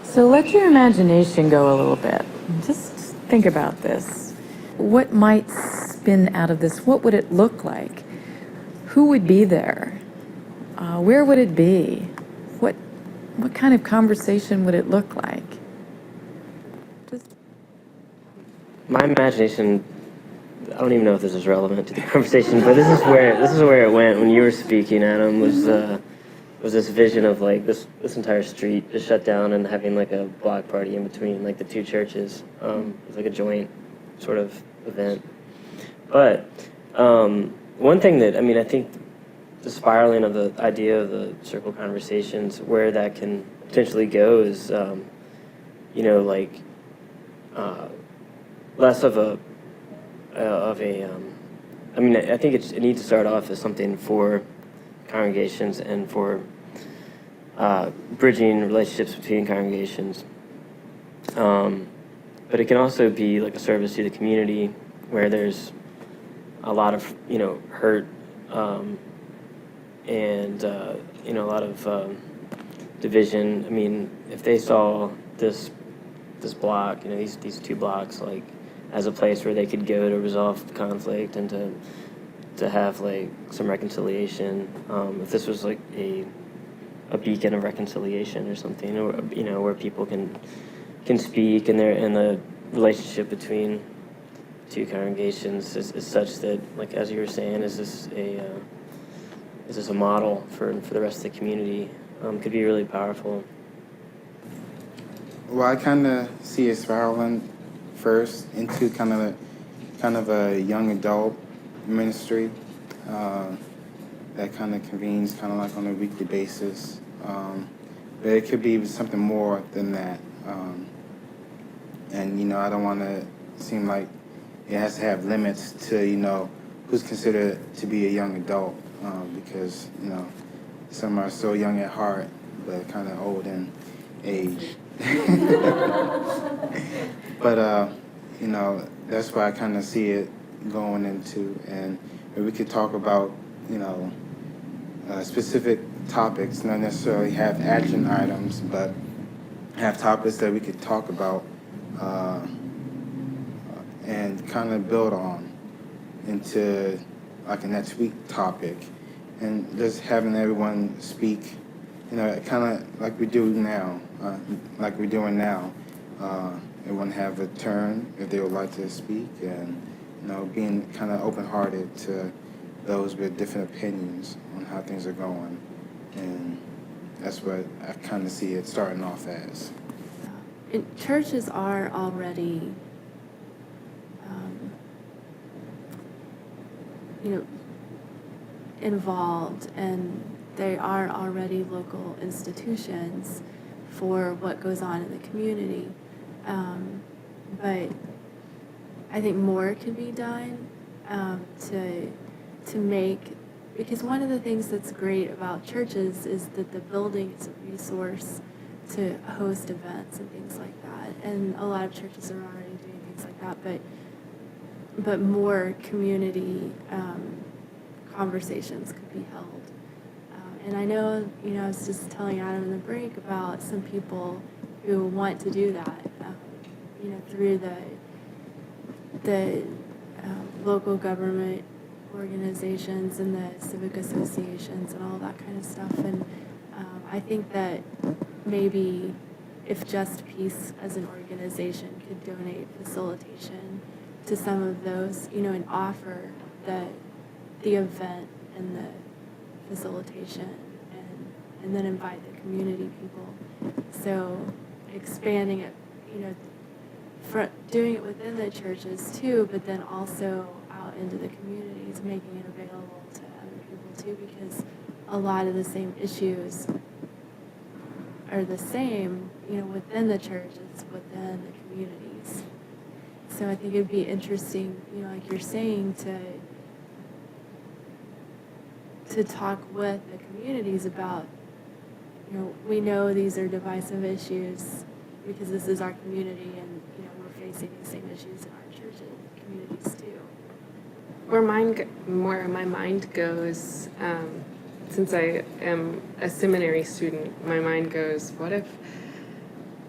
So let your imagination go a little bit. Just think about this. What might spin out of this? What would it look like? Who would be there? Where would it be? What kind of conversation would it look like? My imagination, I don't even know if this is relevant to the conversation, but this is where it went when you were speaking, Adam, was this vision of like this entire street just shut down and having like a block party in between like the two churches. It was like a joint sort of event. But one thing that, I think the spiraling of the idea of the circle conversations, where that can potentially go is, less of a, I think it needs to start off as something for congregations and for bridging relationships between congregations. But it can also be like a service to the community where there's a lot of, hurt and, a lot of division. If they saw this block, these two blocks, like, as a place where they could go to resolve conflict and to have like some reconciliation. If this was like a beacon of reconciliation or something, or where people can speak, and the relationship between two congregations is such that, like as you were saying, is this a model for the rest of the community? Could be really powerful. Well, I kind of see it spiraling first into kind of a young adult ministry that kind of convenes kind of like on a weekly basis. But it could be something more than that. And, I don't want to seem like it has to have limits to, who's considered to be a young adult because, some are so young at heart but kind of old in age. But, that's why I kind of see it going into, and we could talk about, specific topics, not necessarily have action items, but have topics that we could talk about and kind of build on into like a next week topic, and just having everyone speak, kind of like we do now, like we're doing now. Everyone have a turn if they would like to speak, and being kind of open-hearted to those with different opinions on how things are going, and that's what I kind of see it starting off as. And churches are already, involved, and they are already local institutions for what goes on in the community. But I think more could be done to make, because one of the things that's great about churches is that the building is a resource to host events and things like that. And a lot of churches are already doing things like that, but more community conversations could be held. And I know, I was just telling Adam in the break about some people who want to do that, through the local government organizations and the civic associations and all that kind of stuff. And I think that maybe if JustPeace as an organization could donate facilitation to some of those, and offer the event and the facilitation, and then invite the community people. So expanding it, doing it within the churches too, but then also out into the communities, making it available to other people too, because a lot of the same issues are the same, within the churches, within the communities. So I think it'd be interesting, like you're saying, to talk with the communities about, we know these are divisive issues because this is our community, and we're facing the same issues in our church and communities too. Where my mind goes, since I am a seminary student, my mind goes, what if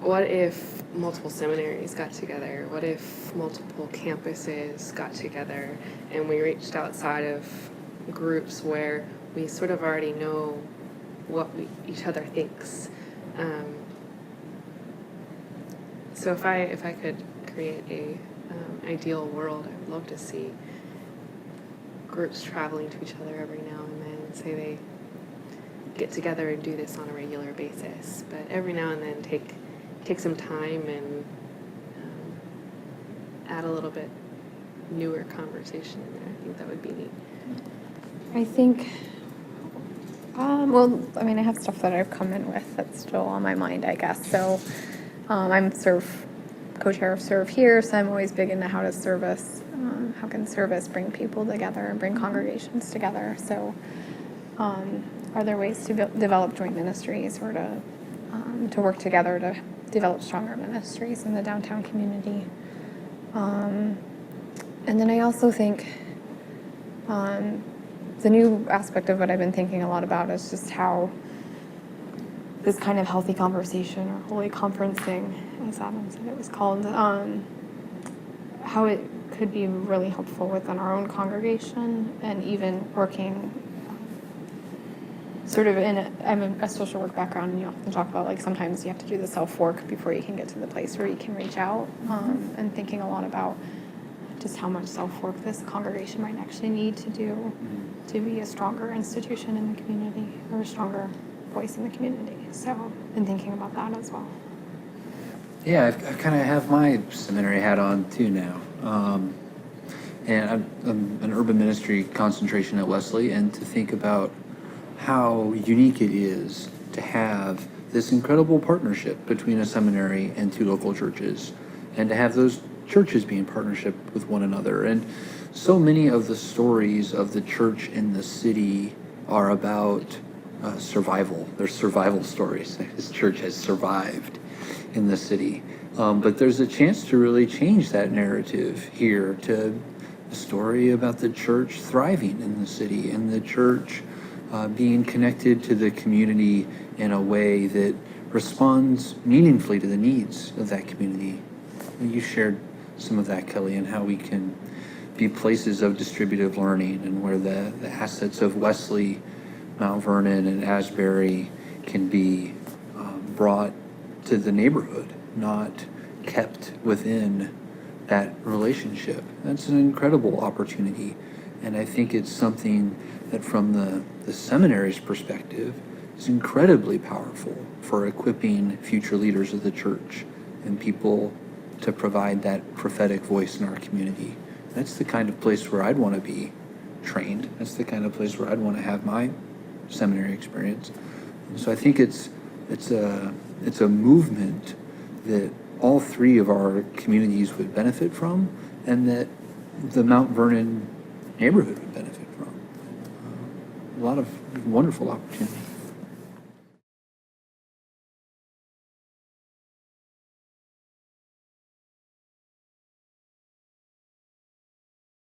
what if multiple seminaries got together? What if multiple campuses got together and we reached outside of groups where we sort of already know what each other thinks? So if I could create a ideal world, I would love to see groups traveling to each other every now and then. Say they get together and do this on a regular basis, but every now and then take some time and add a little bit newer conversation in there. I think that would be neat. I think, well, I mean, I have stuff that I've come in with that's still on my mind, I guess. So I'm co-chair of Serve here, so I'm always big into how can service bring people together and bring congregations together. So are there ways to develop joint ministries or to work together to develop stronger ministries in the downtown community? And then I also think the new aspect of what I've been thinking a lot about is just how this kind of healthy conversation or holy conferencing, as Adam said it was called, how it could be really helpful within our own congregation and even working sort of I'm a social work background, and you often talk about like sometimes you have to do the self-work before you can get to the place where you can reach out, and thinking a lot about just how much self-work this congregation might actually need to do to be a stronger institution in the community or a stronger voice in the community. So, and thinking about that as well. Yeah, I kind of have my seminary hat on too now. And I'm an urban ministry concentration at Wesley, and to think about how unique it is to have this incredible partnership between a seminary and two local churches, and to have those churches be in partnership with one another. And so many of the stories of the church in the city are about survival. They're survival stories. This church has survived in the city. But there's a chance to really change that narrative here to a story about the church thriving in the city and the church being connected to the community in a way that responds meaningfully to the needs of that community. You shared some of that, Kelly, and how we can be places of distributive learning and where the assets of Wesley, Mount Vernon, and Asbury can be brought to the neighborhood, not kept within that relationship. That's an incredible opportunity. And I think it's something that from the seminary's perspective is incredibly powerful for equipping future leaders of the church and people to provide that prophetic voice in our community. That's the kind of place where I'd want to be trained. That's the kind of place where I'd want to have my seminary experience. And so I think it's a movement that all three of our communities would benefit from, and that the Mount Vernon neighborhood would benefit from. A lot of wonderful opportunity.